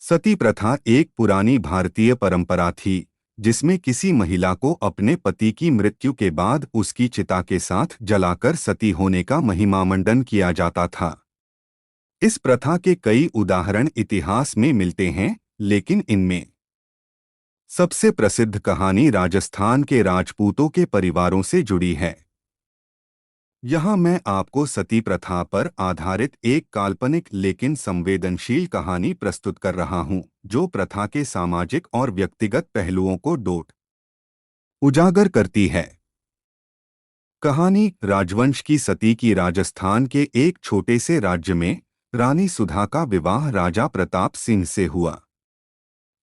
सती प्रथा एक पुरानी भारतीय परंपरा थी जिसमें किसी महिला को अपने पति की मृत्यु के बाद उसकी चिता के साथ जलाकर सती होने का महिमामंडन किया जाता था। इस प्रथा के कई उदाहरण इतिहास में मिलते हैं, लेकिन इनमें सबसे प्रसिद्ध कहानी राजस्थान के राजपूतों के परिवारों से जुड़ी है। यहाँ मैं आपको सती प्रथा पर आधारित एक काल्पनिक लेकिन संवेदनशील कहानी प्रस्तुत कर रहा हूँ, जो प्रथा के सामाजिक और व्यक्तिगत पहलुओं को उजागर करती है। कहानी राजवंश की सती की राजस्थान के एक छोटे से राज्य में रानी सुधा का विवाह राजा प्रताप सिंह से हुआ।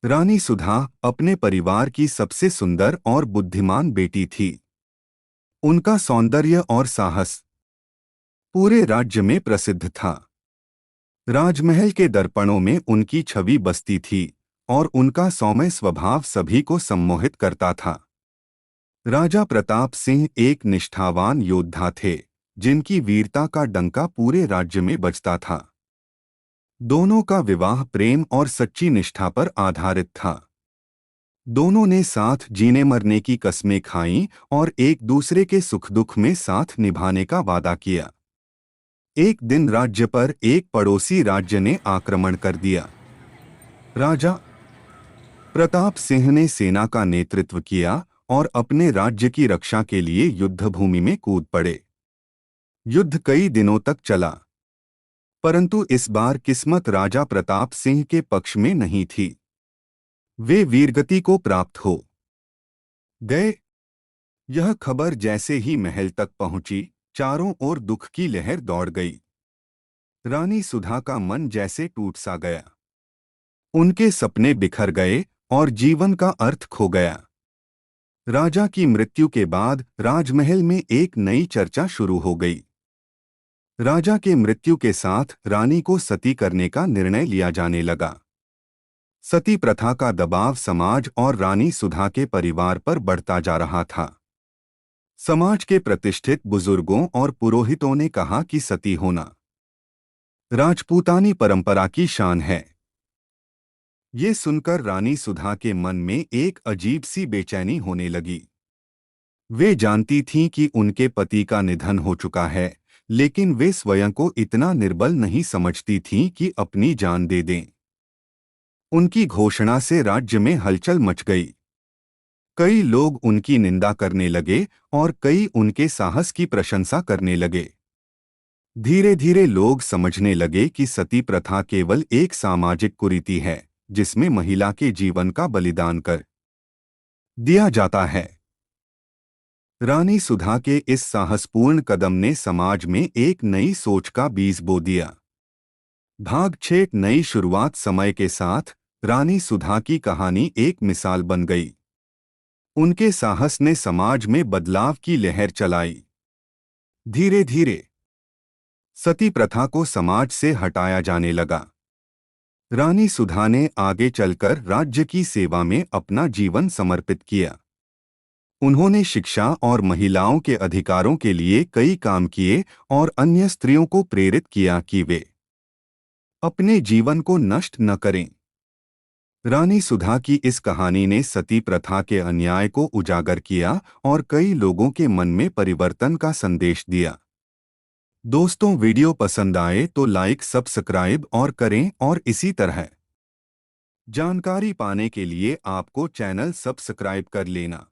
रानी सुधा अपने परिवार की सबसे सुंदर और बुद्धिमान बेटी थी। उनका सौंदर्य और साहस पूरे राज्य में प्रसिद्ध था। राजमहल के दर्पणों में उनकी छवि बसती थी और उनका सौम्य स्वभाव सभी को सम्मोहित करता था। राजा प्रताप सिंह एक निष्ठावान योद्धा थे, जिनकी वीरता का डंका पूरे राज्य में बजता था। दोनों का विवाह प्रेम और सच्ची निष्ठा पर आधारित था। दोनों ने साथ जीने मरने की कस्में खाईं और एक दूसरे के सुख दुख में साथ निभाने का वादा किया। एक दिन राज्य पर एक पड़ोसी राज्य ने आक्रमण कर दिया। राजा प्रताप सिंह ने सेना का नेतृत्व किया और अपने राज्य की रक्षा के लिए युद्धभूमि में कूद पड़े। युद्ध कई दिनों तक चला, परंतु इस बार किस्मत राजा प्रताप सिंह के पक्ष में नहीं थी। वे वीरगति को प्राप्त हो गए। यह खबर जैसे ही महल तक पहुंची, चारों ओर दुख की लहर दौड़ गई। रानी सुधा का मन जैसे टूट सा गया। उनके सपने बिखर गए और जीवन का अर्थ खो गया। राजा की मृत्यु के बाद राजमहल में एक नई चर्चा शुरू हो गई। राजा के मृत्यु के साथ रानी को सती करने का निर्णय लिया जाने लगा। सती प्रथा का दबाव समाज और रानी सुधा के परिवार पर बढ़ता जा रहा था। समाज के प्रतिष्ठित बुजुर्गों और पुरोहितों ने कहा कि सती होना राजपूतानी परंपरा की शान है। ये सुनकर रानी सुधा के मन में एक अजीब सी बेचैनी होने लगी। वे जानती थीं कि उनके पति का निधन हो चुका है, लेकिन वे स्वयं को इतना निर्बल नहीं समझती थीं कि अपनी जान दे दें। उनकी घोषणा से राज्य में हलचल मच गई। कई लोग उनकी निंदा करने लगे और कई उनके साहस की प्रशंसा करने लगे। धीरे धीरे लोग समझने लगे कि सती प्रथा केवल एक सामाजिक कुरीति है, जिसमें महिला के जीवन का बलिदान कर दिया जाता है। रानी सुधा के इस साहसपूर्ण कदम ने समाज में एक नई सोच का बीज बो दिया। भाग 6 नई शुरुआत। समय के साथ रानी सुधा की कहानी एक मिसाल बन गई। उनके साहस ने समाज में बदलाव की लहर चलाई। धीरे धीरे सती प्रथा को समाज से हटाया जाने लगा। रानी सुधा ने आगे चलकर राज्य की सेवा में अपना जीवन समर्पित किया। उन्होंने शिक्षा और महिलाओं के अधिकारों के लिए कई काम किए और अन्य स्त्रियों को प्रेरित किया कि वे अपने जीवन को नष्ट न करें। रानी सुधा की इस कहानी ने सती प्रथा के अन्याय को उजागर किया और कई लोगों के मन में परिवर्तन का संदेश दिया। दोस्तों, वीडियो पसंद आए तो लाइक सब्सक्राइब और करें और इसी तरह जानकारी पाने के लिए आपको चैनल सब्सक्राइब कर लेना।